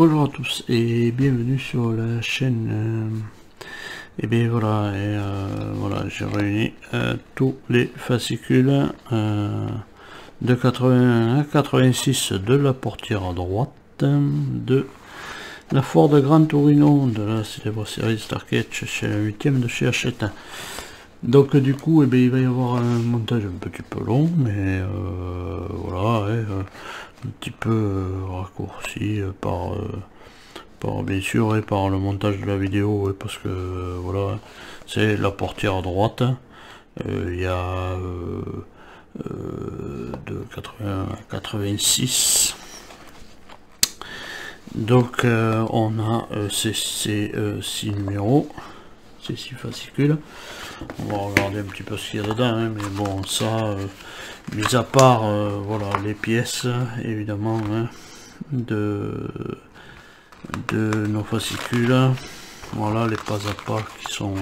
Bonjour à tous et bienvenue sur la chaîne. Et bien voilà, voilà, j'ai réuni tous les fascicules de 81 à 86 de la portière à droite de la Ford Gran Torino de la célèbre série Starketch chez la 8ème de chez Hachette. Donc du coup, il va y avoir un montage un petit peu long, mais voilà, un petit peu raccourci par bien sûr et par le montage de la vidéo, parce que voilà, c'est la portière à droite. Il y a de 80 à 86. Donc on a ces 6 numéros, ces 6 fascicules. On va regarder un petit peu ce qu'il y a dedans, hein, mais bon, ça, mis à part voilà, les pièces évidemment hein, de nos fascicules. Voilà les pas à pas qui sont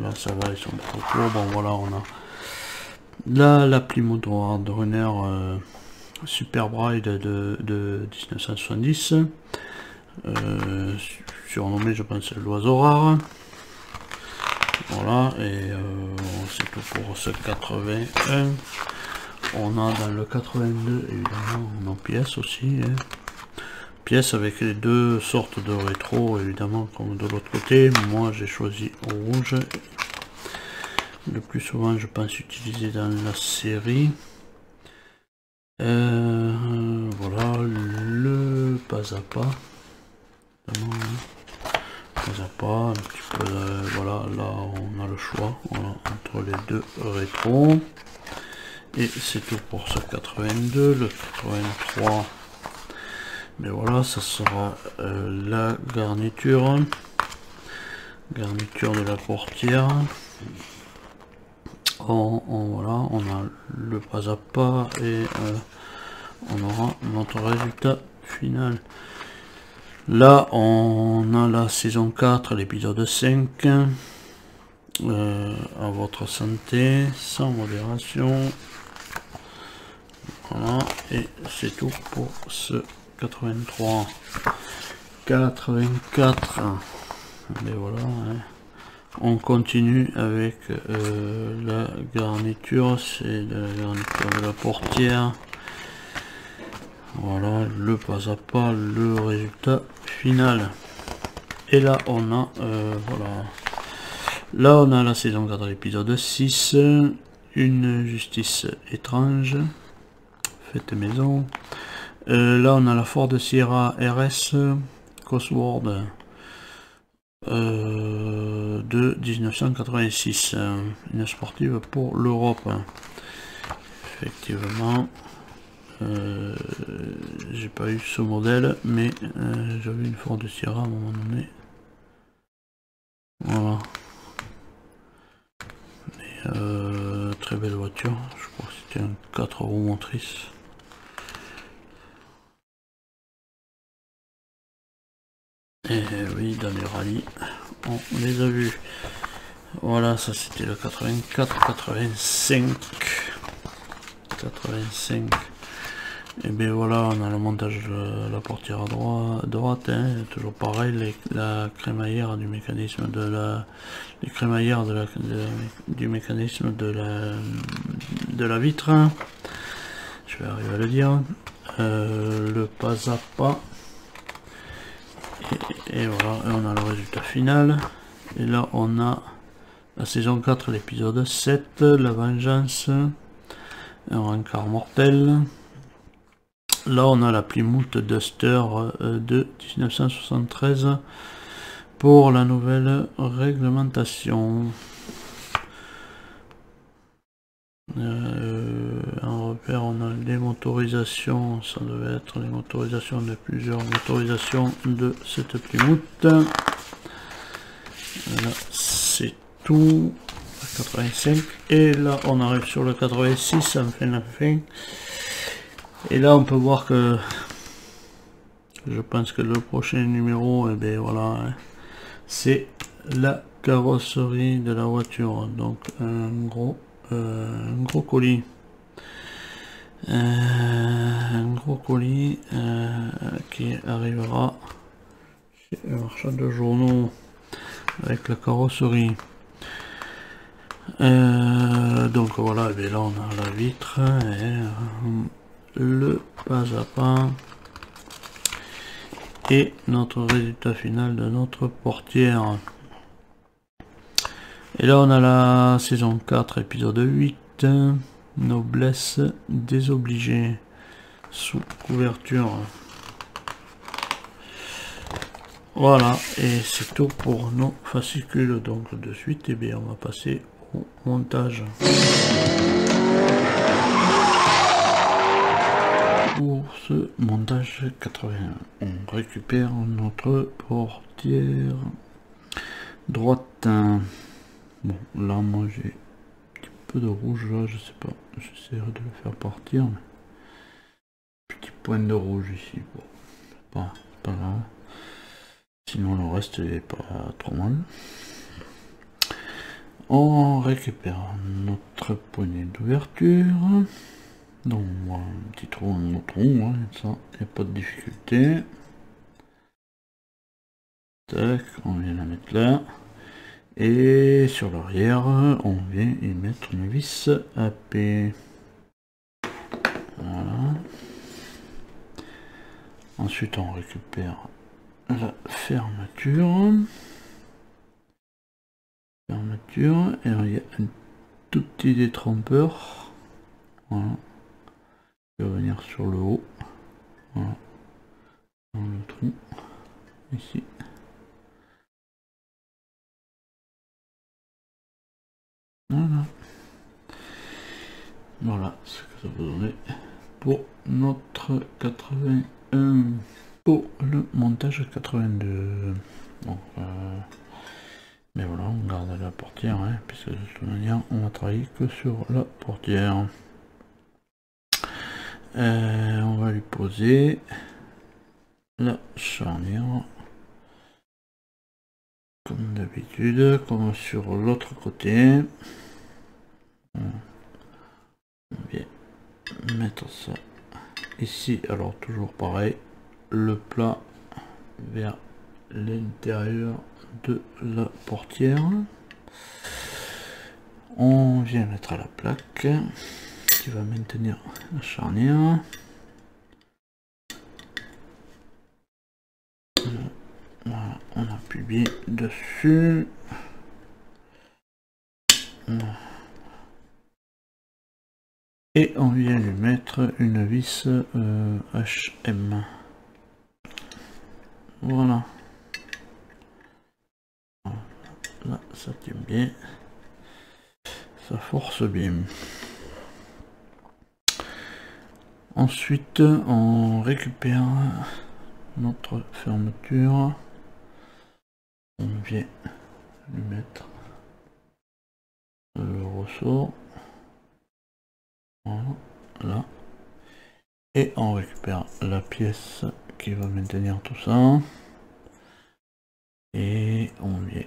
là, ça va, ils sont trop courts. Bon voilà, on a là l'appli moto Runner Super Bride de 1970, surnommé je pense l'oiseau rare. Voilà, et c'est tout pour ce 81. On a dans le 82 évidemment nos pièces aussi, hein. Pièces avec les deux sortes de rétro évidemment comme de l'autre côté. Moi j'ai choisi rouge, le plus souvent je pense utilisé dans la série. Voilà le pas à pas, un petit peu, voilà, là on a le choix voilà, entre les deux rétros. Et c'est tout pour ce 82. Le 83, mais voilà, ça sera la garniture de la portière. Voilà, on a le pas à pas et on aura notre résultat final. Là on a la saison 4, l'épisode 5, à votre santé, sans modération. Voilà, et c'est tout pour ce 83. 84, mais voilà, hein. On continue avec la garniture, c'est la garniture de la portière. Voilà le pas à pas, le résultat final. Et là on a voilà, là on a la saison 4, l'épisode 6, une justice étrange, faites maison. Là on a la Ford Sierra RS Cosworth de 1986, une sportive pour l'Europe. Effectivement, j'ai pas eu ce modèle, mais j'avais une Ford Sierra à un moment donné. Voilà. Et, très belle voiture, je crois que c'était un 4 roues motrices. Et oui, dans les rallyes, on les a vus. Voilà, ça c'était le 84, 85. Et bien voilà, on a le montage de la portière à droite, hein, toujours pareil, la crémaillère du mécanisme de la, les crémaillères du mécanisme de la vitre. Je vais arriver à le dire. Le pas à pas. Et voilà, et on a le résultat final. Et là on a la saison 4, l'épisode 7, la vengeance, un rencard mortel. Là on a la Plymouth Duster de 1973 pour la nouvelle réglementation. En repère on a les motorisations, ça devait être les motorisations de plusieurs motorisations de cette Plymouth. Là c'est tout, 85, et là on arrive sur le 86, enfin la fin. Et là on peut voir que je pense que le prochain numéro, et bien voilà, hein, c'est la carrosserie de la voiture, donc un gros colis. Un gros colis qui arrivera chez un marchand de journaux avec la carrosserie. Donc voilà, et là on a la vitre et le pas à pas et notre résultat final de notre portière. Et là on a la saison 4 épisode 8, noblesse désobligée, sous couverture. Voilà, et c'est tout pour nos fascicules. Donc de suite, et bien on va passer au montage. Pour ce montage 81, on récupère notre portière droite. Bon, là moi j'ai un petit peu de rouge là, je sais pas, j'essaierai de le faire partir. Mais... petit point de rouge ici, bon, c'est pas grave. Sinon le reste est pas trop mal. On récupère notre poignée d'ouverture. Donc un petit trou, un autre trou, hein, ça, il n'y a pas de difficulté. Tac, on vient la mettre là. Et sur l'arrière, on vient y mettre une vis AP. Voilà. Ensuite on récupère la fermeture. Et il y a un tout petit détrompeur. Voilà. Il va venir sur le haut. Voilà. Dans le trou. Ici. Voilà. Voilà ce que ça peut donner pour notre 81. Pour le montage 82. Donc, mais voilà, on garde la portière, hein, puisque de toute manière, on va travailler que sur la portière. On va lui poser la charnière. Comme d'habitude, comme sur l'autre côté. On vient mettre ça ici. Alors, toujours pareil, le plat vers l'intérieur de la portière. On vient mettre à la plaque qui va maintenir la charnière. Voilà, on appuie bien dessus. Et on vient lui mettre une vis HM. Voilà. Là, ça tient bien. Ça force bien. Ensuite, on récupère notre fermeture. On vient lui mettre le ressort. Voilà, là. Et on récupère la pièce qui va maintenir tout ça. Et on vient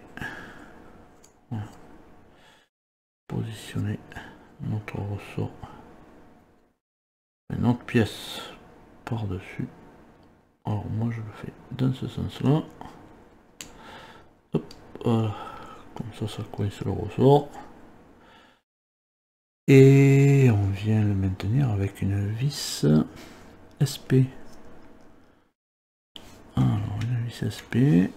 positionner notre ressort, notre pièce par dessus. Alors moi je le fais dans ce sens là. Hop, voilà. Comme ça coince le ressort. Et on vient le maintenir avec une vis SP. Alors une vis SP.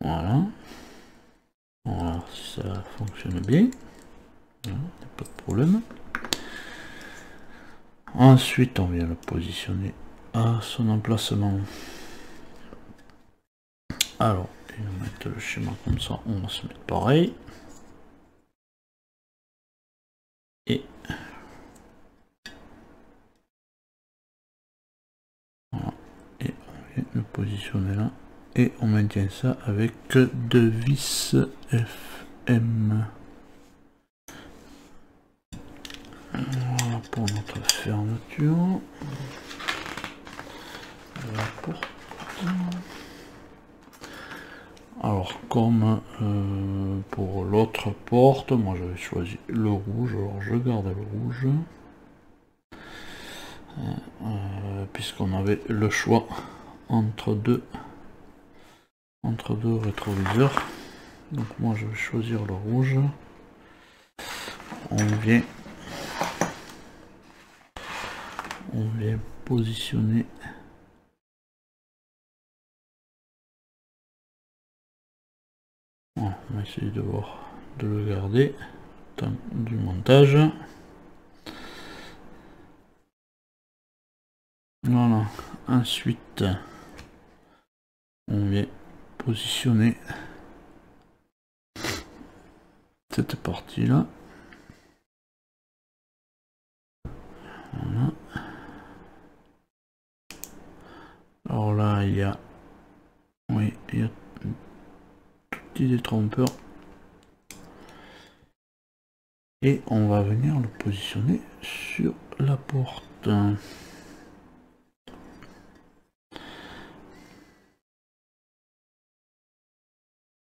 Voilà. Voilà, si ça fonctionne bien. Voilà, pas de problème. Ensuite, on vient le positionner à son emplacement. Alors, on va mettre le schéma comme ça. On va se mettre pareil. Et voilà. Et on vient le positionner là. Et on maintient ça avec deux vis FM. Voilà pour notre fermeture. La porte. Alors comme pour l'autre porte, moi j'avais choisi le rouge, alors je garde le rouge. Puisqu'on avait le choix entre deux rétroviseurs. Donc moi je vais choisir le rouge. On vient positionner on va essayer de le garder temps du montage. Voilà, ensuite on vient positionner cette partie là. Voilà. Alors là il y a tout petit détrompeur et on va venir le positionner sur la porte.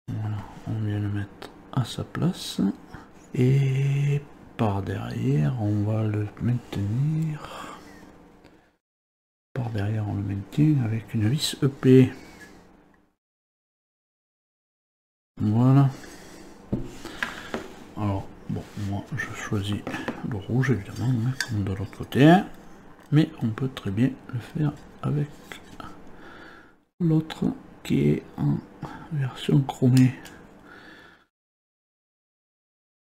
Voilà, on vient le mettre à sa place et par derrière on va le maintenir. Par derrière on le maintient avec une vis EP. Voilà. Alors bon, moi je choisis le rouge évidemment, hein, comme de l'autre côté, mais on peut très bien le faire avec l'autre qui est en version chromée.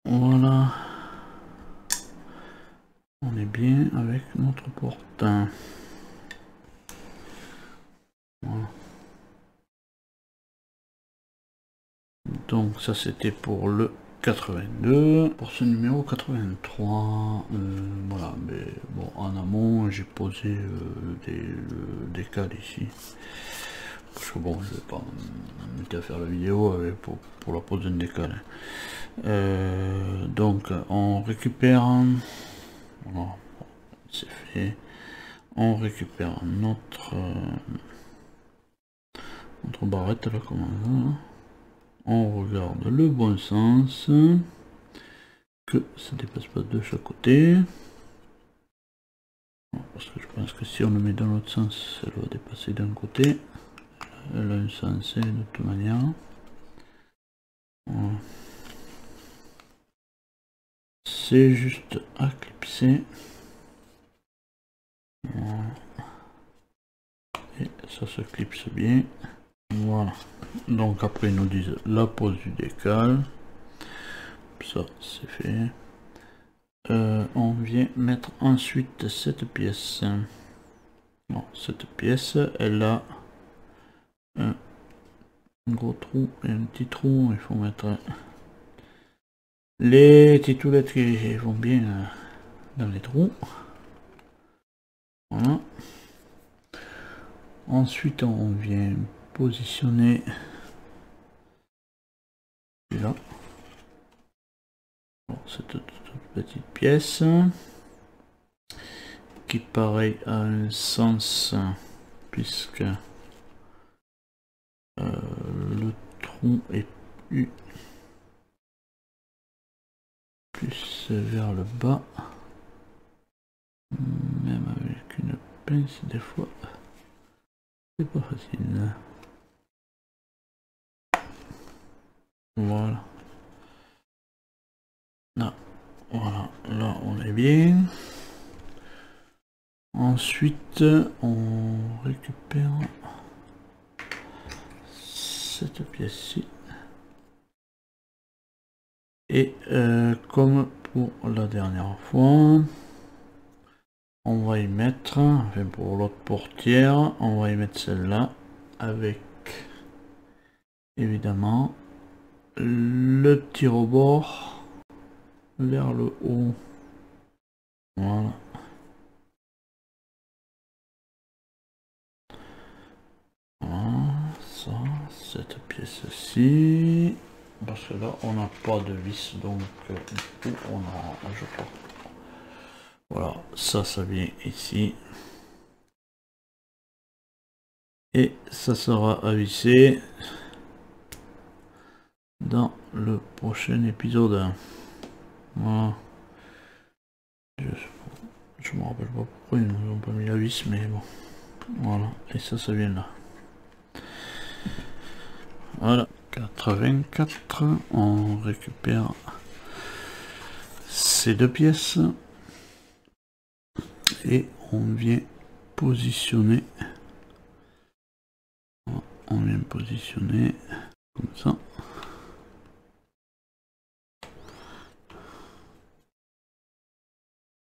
Voilà, on est bien avec notre porte. Voilà. Donc ça c'était pour le 82. Pour ce numéro 83, voilà, mais bon, en amont j'ai posé des décals ici. Parce que bon, je vais pas m'étais à faire la vidéo pour la pose d'un décal. Donc on récupère, voilà, c'est fait. On récupère notre barrette là, comme ça. On regarde le bon sens, que ça dépasse pas de chaque côté. Parce que je pense que si on le met dans l'autre sens, elle va dépasser d'un côté. Elle a un sens de toute manière. Voilà. C'est juste à clipser. Voilà. Et ça se clipse bien. Voilà. Donc après ils nous disent la pose du décal. Ça c'est fait. On vient mettre ensuite cette pièce. Bon, cette pièce, elle a un gros trou et un petit trou. Il faut mettre les titoulettes qui vont bien dans les trous. Voilà. Ensuite, on vient positionner là. Bon, cette toute petite pièce qui pareil a un sens puisque le trou est plus vers le bas, même avec une pince des fois c'est pas facile. Voilà. Là, voilà, là on est bien. Ensuite on récupère cette pièce-ci et comme pour la dernière fois on va y mettre, enfin pour l'autre portière on va y mettre celle-là avec évidemment le petit rebord vers le haut. Voilà. Voilà, ça, cette pièce-ci, parce que là on n'a pas de vis, donc on arrange pas. Voilà, ça vient ici. Et ça sera à visser dans le prochain épisode. Voilà. Je me rappelle pas pourquoi ils n'ont pas mis la vis, mais bon. Voilà, et ça vient là. Voilà, 84. On récupère ces deux pièces et on vient positionner. On vient positionner comme ça.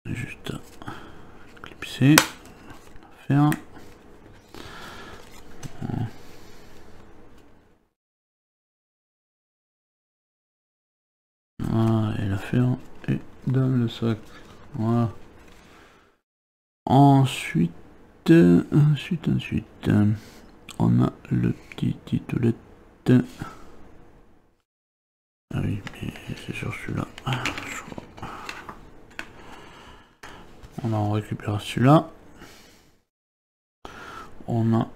Juste clipser, faire. Voilà, et l'affaire est dans le sac. Voilà. Ensuite, on a le petit titulette. Ah oui, mais c'est sur celui-là. On récupère celui-là. On a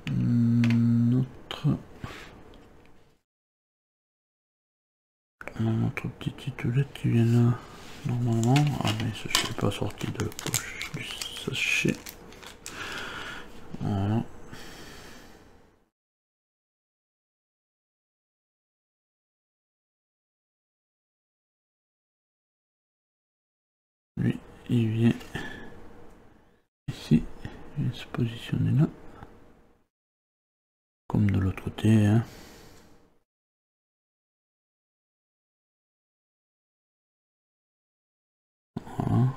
notre petit titulette qui vient là. Normalement. Ah mais je ne suis pas sorti de la poche du sachet. Voilà. Lui, il vient ici, il vient se positionner là. Comme de l'autre côté, hein. Voilà.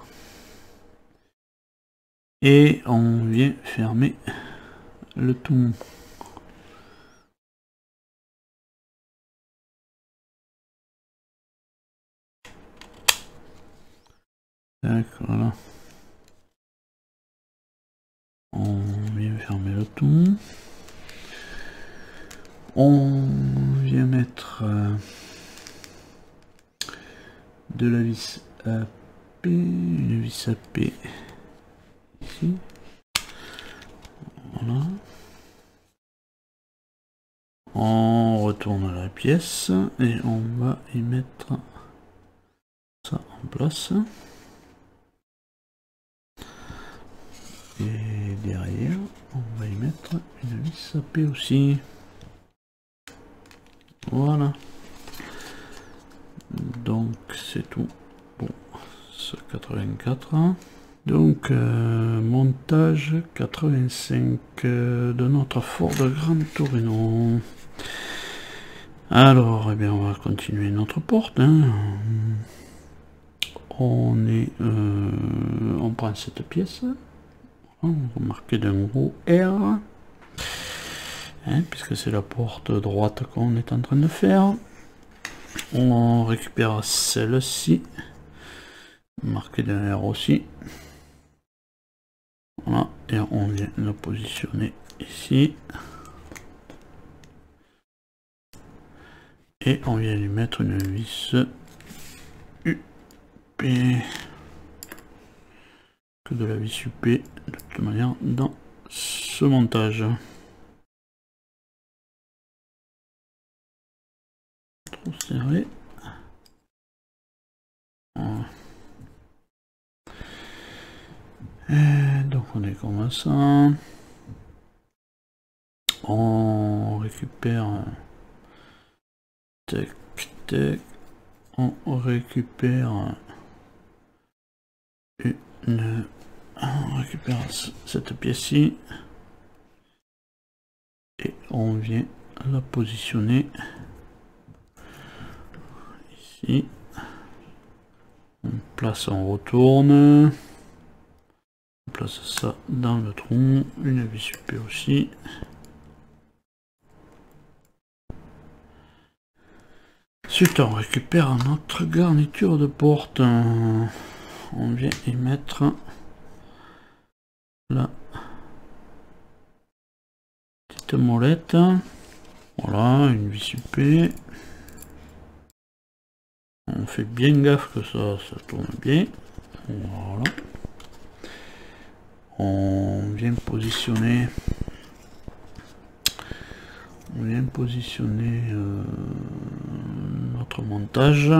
Et on vient fermer le tout. D'accord, voilà. On vient fermer le tout. On vient mettre de la vis à P, une vis à P ici. Voilà. On retourne à la pièce et on va y mettre ça en place. Et derrière, on va y mettre une vis à P aussi. Voilà. Donc c'est tout pour ce 84. Donc montage 85 de notre Ford Gran Torino. Alors, eh bien, on va continuer notre porte. Hein. On prend cette pièce. On va marquer d'un gros R. Hein, puisque c'est la porte droite qu'on est en train de faire. On récupère celle-ci. Marqué d'un R aussi. Voilà, et on vient la positionner ici. Et on vient lui mettre une vis UP. Que de la vis UP de toute manière dans ce montage. Trop serré. Voilà. Et donc on est comme ça. On récupère. Tac, tac. On récupère on récupère cette pièce-ci. Et on vient la positionner ici. On place, on retourne. On place ça dans le tronc. Une vis UP aussi. Ensuite, on récupère notre garniture de porte. On vient y mettre la petite molette. Voilà, une vis UP. On fait bien gaffe que ça tourne bien. Voilà. On vient positionner. Notre montage.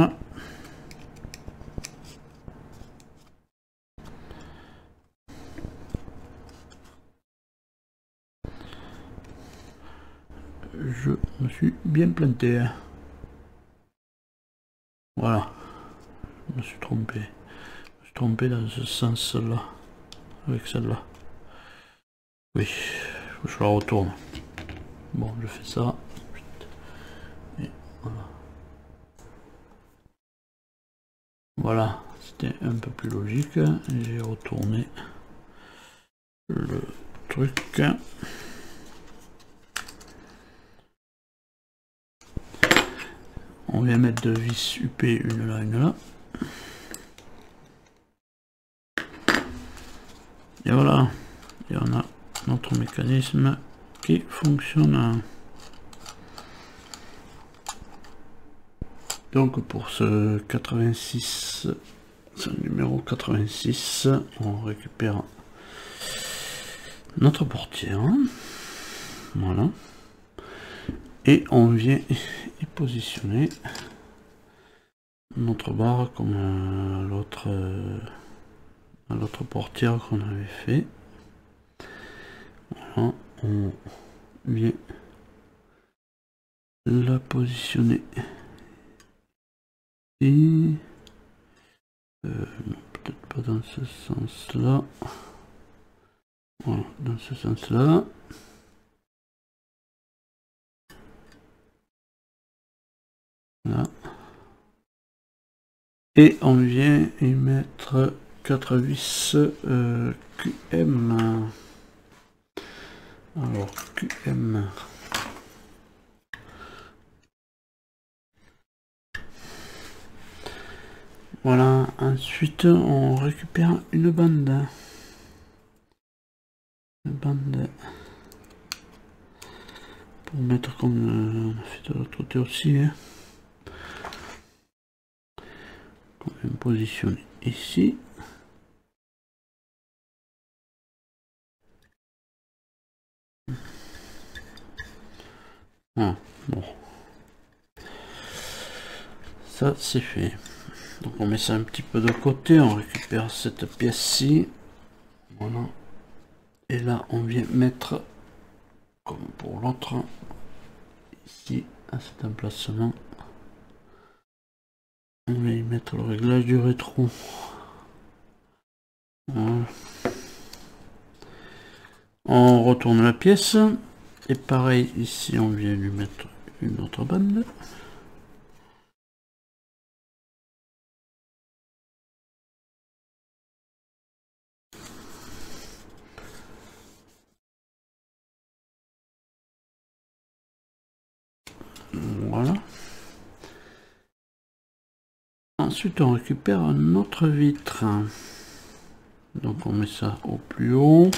bien planté. Hein. Voilà. Je me suis trompé. Je me suis trompé dans ce sens-là. Avec celle-là. Oui. Faut que je la retourne. Bon, je fais ça. Et voilà. Voilà. C'était un peu plus logique. J'ai retourné le truc. On vient mettre deux vis UP, une là, une là. Et voilà. Et on a notre mécanisme qui fonctionne. Donc pour ce 86, ce numéro 86, on récupère notre portière. Voilà. Et on vient y positionner notre barre comme l'autre portière qu'on avait fait. Voilà, on vient la positionner ici. Peut-être pas dans ce sens-là. Voilà, dans ce sens-là. Là. Et on vient y mettre 4 vis QM. Alors QM. Voilà, ensuite on récupère une bande. Une bande pour mettre comme on a fait de l'autre côté aussi. Hein. On vient positionner ici. Ah, bon. Ça c'est fait. Donc on met ça un petit peu de côté, on récupère cette pièce-ci. Voilà. Et là on vient mettre, comme pour l'autre, ici, à cet emplacement. On va y mettre le réglage du rétro. Voilà. On retourne la pièce. Et pareil, ici on vient lui mettre une autre bande. Voilà. Ensuite on récupère notre vitre. Donc on met ça au plus haut.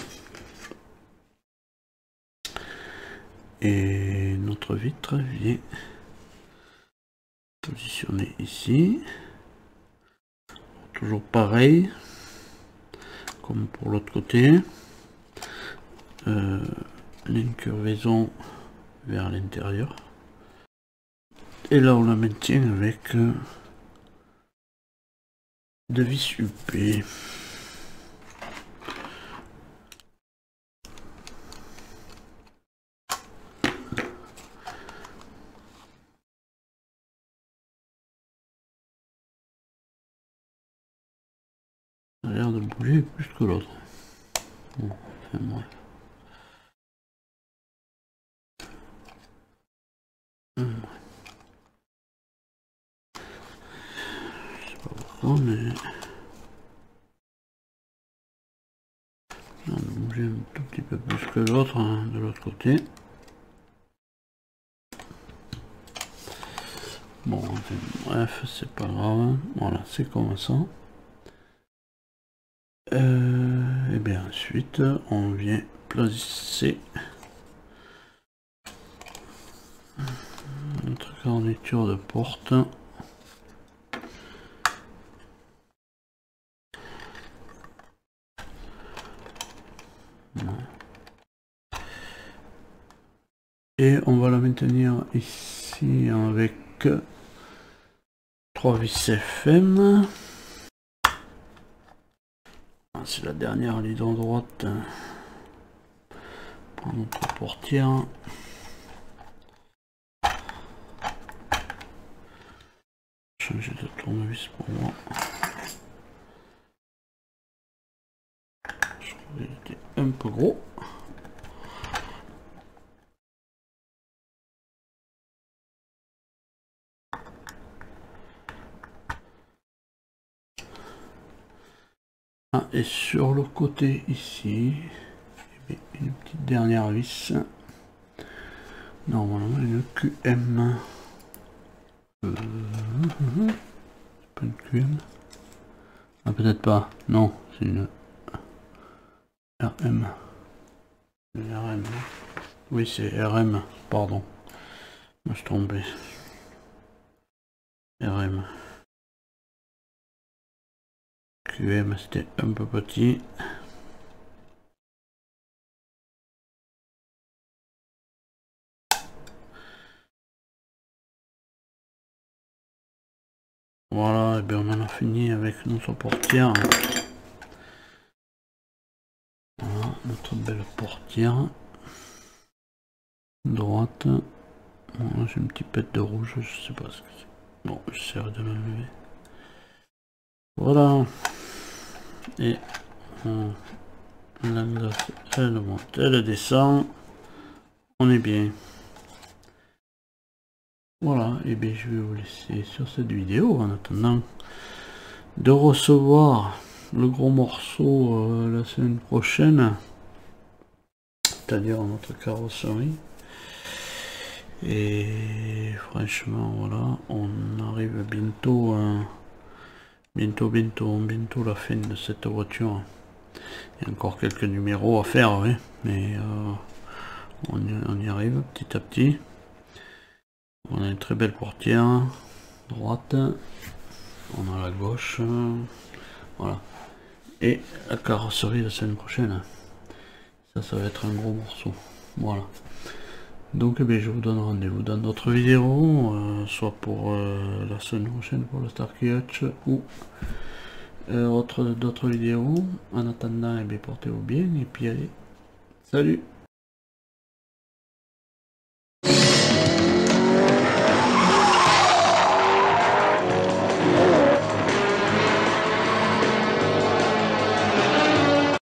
Et notre vitre vient positionner ici. Toujours pareil. Comme pour l'autre côté. L'incurvaison vers l'intérieur. Et là on la maintient avec de vis UP. Ça a l'air de bouger plus que l'autre. Bon, enfin bref. Je sais pas pourquoi, mais on a bougé un tout petit peu plus que l'autre, hein, de l'autre côté. Bon, enfin, bref, c'est pas grave. Voilà, c'est comme ça. Et bien ensuite, on vient placer notre garniture de porte. Et on va la maintenir ici avec 3 vis FM. C'est la dernière ligne droite pour notre portière. changer de tournevis pour moi. Je crois qu'il était un peu gros. Ah, et sur le côté ici, une petite dernière vis. Normalement une QM. C'est pas une QM. Ah, peut-être pas. Non, c'est une RM. Une RM. Oui, c'est RM. Pardon. Je me suis trompé. RM. QM, c'était un peu petit. Voilà, et bien on en a fini avec notre portière. Voilà, notre belle portière. Droite. Voilà, j'ai une petite pète de rouge, je sais pas ce que c'est. Bon, j'essaierai de l'enlever. Voilà. Et la glace, elle monte, elle descend. On est bien. Voilà, et bien je vais vous laisser sur cette vidéo en attendant de recevoir le gros morceau la semaine prochaine, c'est-à-dire notre carrosserie. Et franchement voilà, on arrive bientôt bientôt la fin de cette voiture. Il y a encore quelques numéros à faire, oui, mais on y arrive petit à petit. On a une très belle portière droite, on a la gauche, voilà, et la carrosserie la semaine prochaine. Ça va être un gros morceau. Voilà, donc eh bien, je vous donne rendez-vous dans d'autres vidéos, soit pour la semaine prochaine pour le Starkey Hutch ou d'autres vidéos. En attendant, eh bien, portez-vous bien et puis allez, salut.